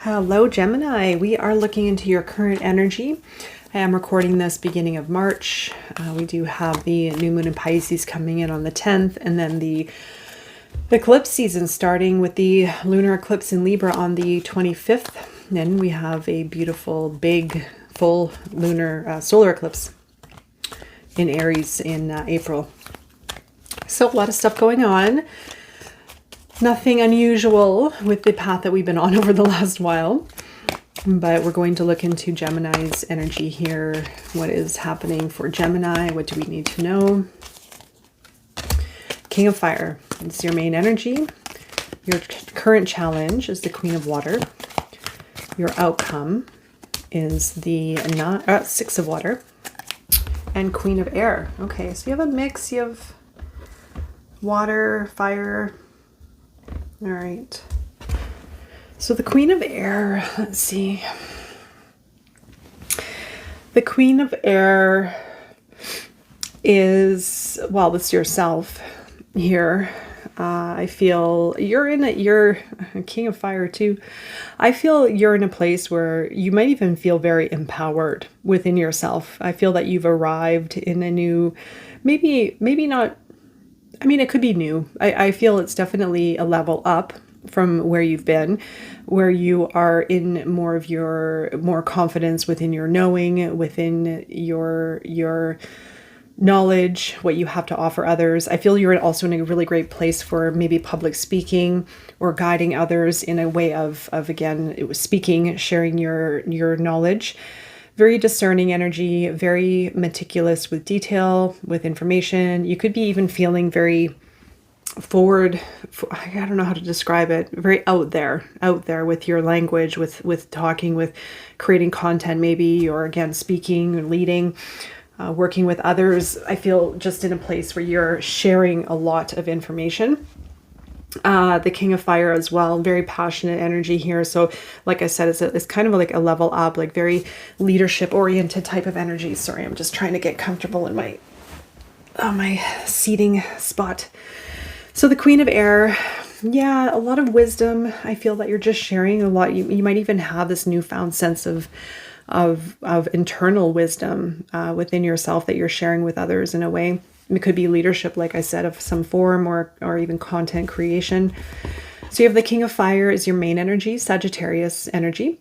Hello, Gemini. We are looking into your current energy. I am recording this beginning of March. We do have the new moon in Pisces coming in on the 10th, and then the eclipse season starting with the lunar eclipse in Libra on the 25th. Then we have a beautiful, big, full lunar solar eclipse in Aries in April. So a lot of stuff going on. Nothing unusual with the path that we've been on over the last while, but we're going to look into Gemini's energy here. What is happening for Gemini? What do we need to know? King of Fire, it's your main energy. Your current challenge is the Queen of Water. Your outcome is the Six of Water and Queen of Air. Okay, so you have a mix. You have water, fire. All right. So the Queen of Air, let's see. The Queen of Air is, well, it's yourself here. I feel you're a King of Fire too. I feel you're in a place where you might even feel very empowered within yourself. I feel that you've arrived in a new, maybe not, I mean, it could be new. I feel it's definitely a level up from where you've been, where you are in more confidence within your knowing, within your knowledge, what you have to offer others. I feel you're also in a really great place for maybe public speaking or guiding others in a way of again, it was speaking, sharing your knowledge. Very discerning energy, very meticulous with detail, with information. You could be even feeling very forward. I don't know how to describe it. Very out there with your language, with talking, with creating content maybe, or again, speaking or leading, working with others. I feel just in a place where you're sharing a lot of information. The King of Fire as well, very passionate energy here. So like I said, it's kind of like a level up, like very leadership oriented type of energy. Sorry, I'm just trying to get comfortable in my seating spot. So the Queen of Air, yeah, a lot of wisdom. I feel that you're just sharing a lot. You might even have this newfound sense of internal wisdom within yourself that you're sharing with others in a way. It could be leadership, like I said, of some form, or even content creation. So you have the King of Fire is your main energy, Sagittarius energy.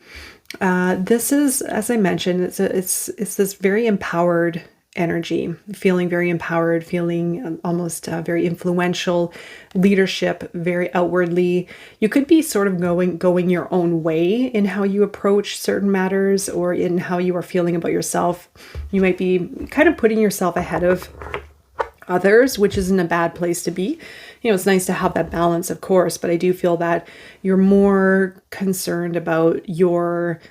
This is, as I mentioned, it's this very empowered energy, feeling very empowered, feeling almost very influential, leadership, very outwardly. You could be sort of going your own way in how you approach certain matters, or in how you are feeling about yourself. You might be kind of putting yourself ahead of others, which isn't a bad place to be. You know, it's nice to have that balance, of course, but I do feel that you're more concerned about your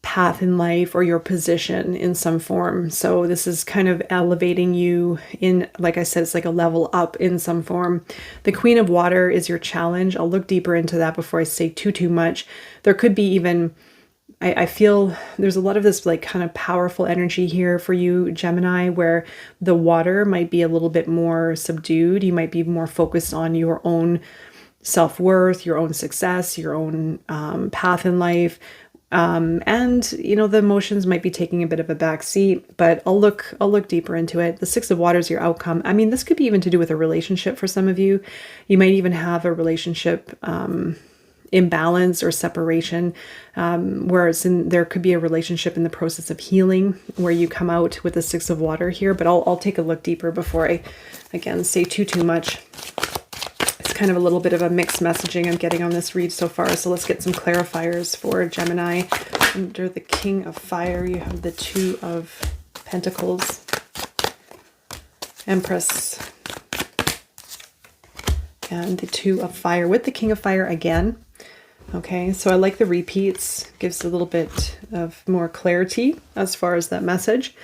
path in life or your position in some form. So this is kind of elevating you in, like I said, it's like a level up in some form. The Queen of Water is your challenge. I'll look deeper into that before I say too much. There could be even, I feel there's a lot of this like kind of powerful energy here for you, Gemini, where the water might be a little bit more subdued. You might be more focused on your own self-worth, your own success, your own path in life. And you know, the emotions might be taking a bit of a back seat, but I'll look deeper into it. The Six of Water is your outcome. I mean, this could be even to do with a relationship for some of you. You might even have a relationship imbalance or separation, whereas there could be a relationship in the process of healing where you come out with the Six of Water here, but I'll take a look deeper before I again say too much. It's kind of a little bit of a mixed messaging I'm getting on this read so far. So let's get some clarifiers for Gemini. Under the King of Fire, you have the Two of Pentacles, Empress, and the Two of Fire with the King of Fire again. Okay, so I like the repeats, gives a little bit of more clarity as far as that message.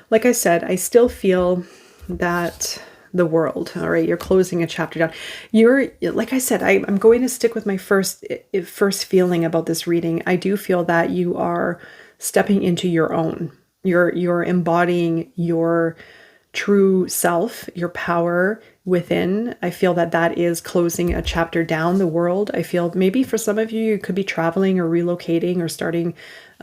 Like I said, I still feel that the world, all right, you're closing a chapter down. You're, like I said, I'm going to stick with my first feeling about this reading. I do feel that you are stepping into your own. You're embodying your true self, your power, within. I feel that that is closing a chapter down the world. I feel maybe for some of you, you could be traveling or relocating or starting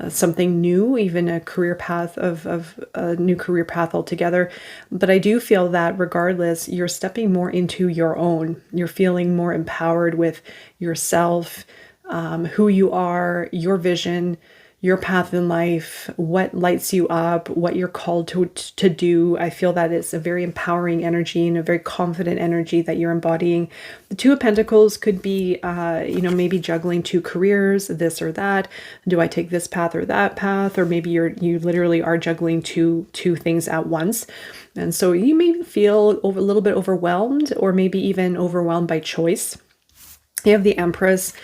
something new, even a career path of a new career path altogether. But I do feel that regardless, you're stepping more into your own. You're feeling more empowered with yourself, who you are, your vision, your path in life, what lights you up, what you're called to do. I feel that it's a very empowering energy and a very confident energy that you're embodying. The Two of Pentacles could be, maybe juggling two careers, this or that. Do I take this path or that path? Or maybe you literally are juggling two things at once. And so you may feel a little bit overwhelmed, or maybe even overwhelmed by choice. You have the Empress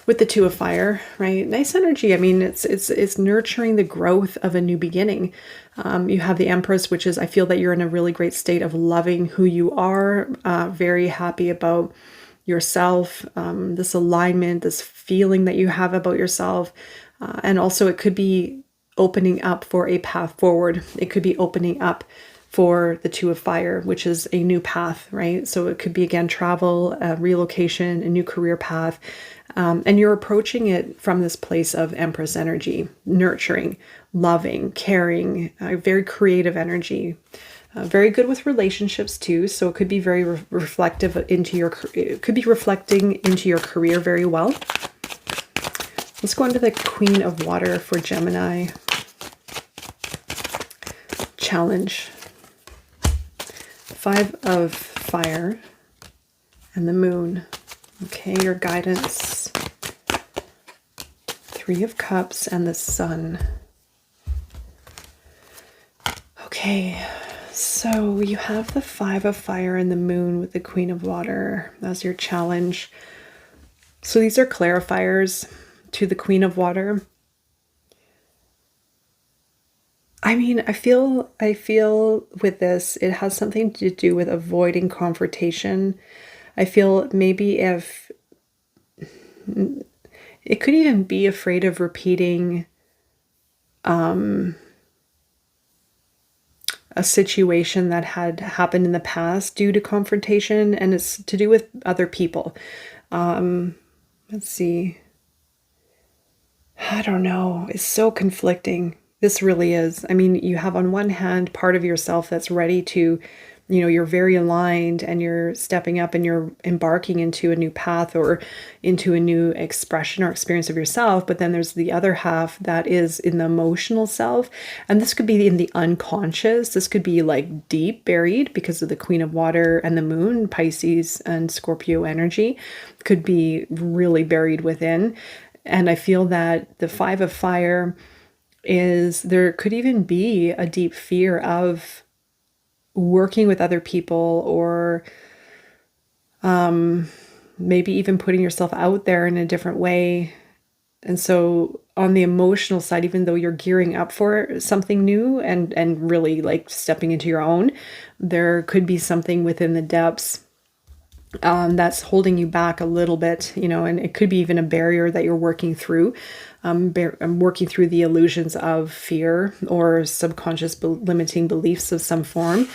with the Two of Fire, right? Nice energy. I mean, it's nurturing the growth of a new beginning. You have the Empress, which is, I feel that you're in a really great state of loving who you are, very happy about yourself, this alignment, this feeling that you have about yourself. And also it could be opening up for a path forward. It could be opening up for the Two of Fire, which is a new path, right? So it could be, again, travel, relocation, a new career path. And you're approaching it from this place of Empress energy, nurturing, loving, caring, very creative energy, very good with relationships too. So it could be very reflective it could be reflecting into your career very well. Let's go into the Queen of Water for Gemini. Challenge. Five of Fire and the Moon. Okay, your guidance. Three of Cups and the Sun. Okay, so you have the Five of Fire and the Moon with the Queen of Water as your challenge. So these are clarifiers to the Queen of Water. I mean, I feel with this, it has something to do with avoiding confrontation. I feel maybe if it could even be afraid of repeating a situation that had happened in the past due to confrontation, and it's to do with other people. Let's see. I don't know. It's so conflicting. This really is. I mean, you have on one hand part of yourself that's ready to, you're very aligned and you're stepping up and you're embarking into a new path or into a new expression or experience of yourself. But then there's the other half that is in the emotional self. And this could be in the unconscious. This could be like deep buried because of the Queen of Water and the Moon, Pisces and Scorpio energy could be really buried within. And I feel that the Five of Fire there could even be a deep fear of working with other people, or maybe even putting yourself out there in a different way. And so on the emotional side, even though you're gearing up for something new and really like stepping into your own, there could be something within the depths that's holding you back a little bit, and it could be even a barrier that you're working through. I'm working through the illusions of fear or subconscious limiting beliefs of some form.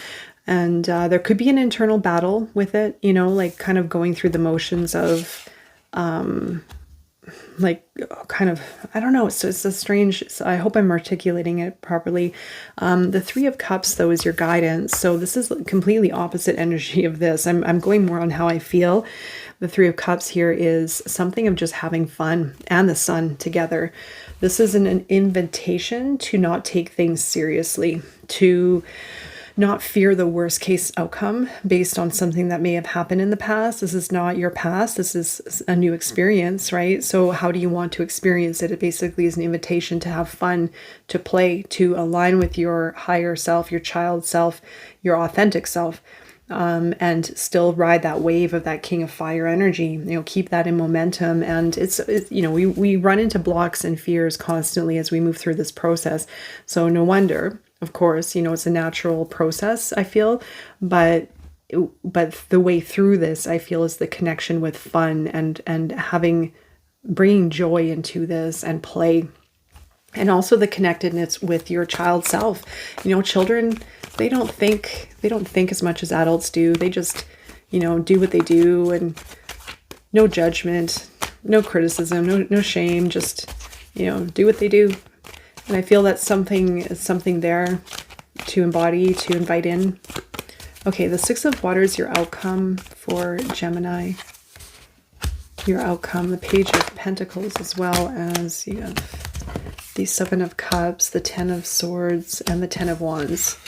And there could be an internal battle with it, like kind of going through the motions of I don't know. So it's a strange, I hope I'm articulating it properly. The Three of Cups though is your guidance. So this is completely opposite energy of this. I'm going more on how I feel. The Three of Cups here is something of just having fun, and the Sun together. This is an invitation to not take things seriously, to not fear the worst case outcome based on something that may have happened in the past. This is not your past. This is a new experience, right? So how do you want to experience it? It basically is an invitation to have fun, to play, to align with your higher self, your child self, your authentic self, and still ride that wave of that King of Fire energy, keep that in momentum. And we run into blocks and fears constantly as we move through this process. So no wonder. Of course, it's a natural process, I feel, but the way through this, I feel, is the connection with fun and bringing joy into this and play, and also the connectedness with your child self. Children, they don't think as much as adults do. They just do what they do, and no judgment, no criticism, no shame, just, do what they do. And I feel that's something there to embody, to invite in. Okay, the Six of Water is your outcome for Gemini. Your outcome, the Page of Pentacles, as well as you have the Seven of Cups, the Ten of Swords, and the Ten of Wands.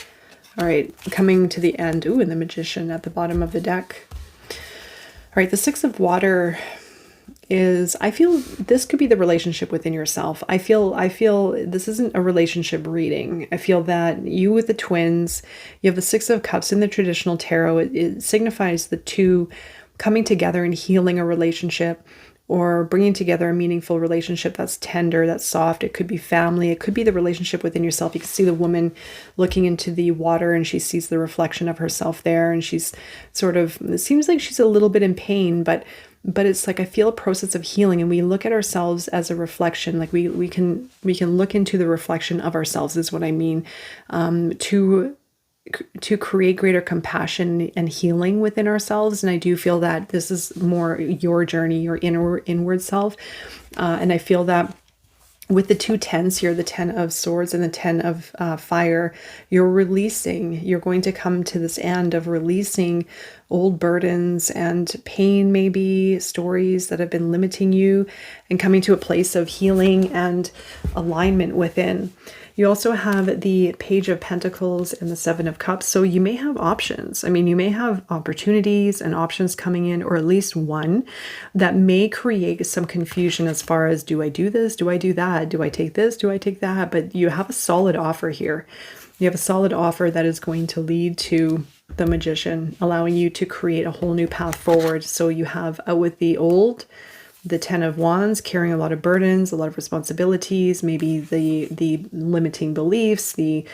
All right, coming to the end. Ooh, and the Magician at the bottom of the deck. All right, the Six of Water is, I feel this could be the relationship within yourself. I feel this isn't a relationship reading. I feel that you with the twins, you have the Six of Cups in the traditional tarot. It signifies the two coming together and healing a relationship, or bringing together a meaningful relationship that's tender, that's soft. It could be family. It could be the relationship within yourself. You can see the woman looking into the water and she sees the reflection of herself there. And she's sort of, it seems like she's a little bit in pain, but it's like, I feel a process of healing, and we look at ourselves as a reflection. Like we can look into the reflection of ourselves is what I mean, to create greater compassion and healing within ourselves. And I do feel that this is more your journey, your inward self. And I feel that with the two tens here, the Ten of Swords and the Ten of Fire, you're going to come to this end of releasing old burdens and pain, maybe stories that have been limiting you, and coming to a place of healing and alignment within. You also have the Page of Pentacles and the Seven of Cups. So you may have options. I mean, you may have opportunities and options coming in, or at least one that may create some confusion as far as, do I do this? Do I do that? Do I take this? Do I take that? But you have a solid offer here. You have a solid offer that is going to lead to the Magician, allowing you to create a whole new path forward. So you have out with the old, the Ten of Wands, carrying a lot of burdens, a lot of responsibilities, maybe the limiting beliefs, the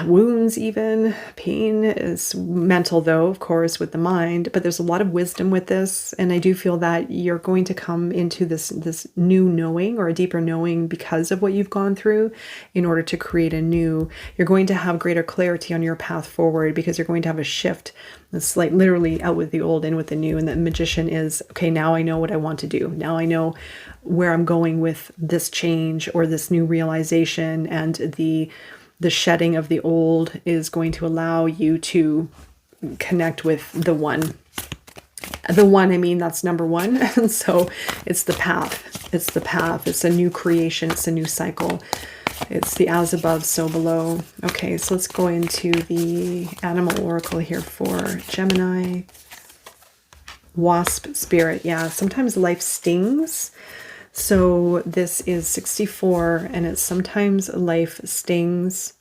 wounds, even pain is mental, though, of course, with the mind, but there's a lot of wisdom with this. And I do feel that you're going to come into this new knowing, or a deeper knowing, because of what you've gone through, in order to create you're going to have greater clarity on your path forward, because you're going to have a shift. It's like literally out with the old, in with the new. And the Magician is, okay, now I know what I want to do. Now I know where I'm going with this change, or this new realization, and the shedding of the old is going to allow you to connect with the one. The one, I mean, that's number one. And so it's the path. It's the path. It's a new creation. It's a new cycle. It's the as above, so below. Okay, so let's go into the animal oracle here for Gemini. Wasp spirit. Yeah, sometimes life stings. So this is 64, and it's sometimes life stings,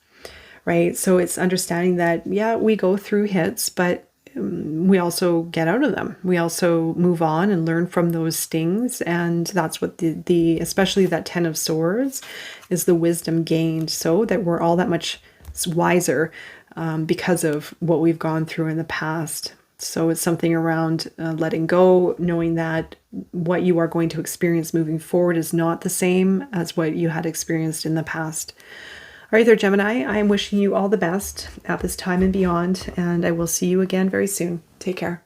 right? So it's understanding that, yeah, we go through hits, but we also get out of them. We also move on and learn from those stings. And that's what especially that Ten of Swords is, the wisdom gained, so that we're all that much wiser because of what we've gone through in the past. So it's something around letting go, knowing that what you are going to experience moving forward is not the same as what you had experienced in the past. All right there, Gemini, I am wishing you all the best at this time and beyond, and I will see you again very soon. Take care.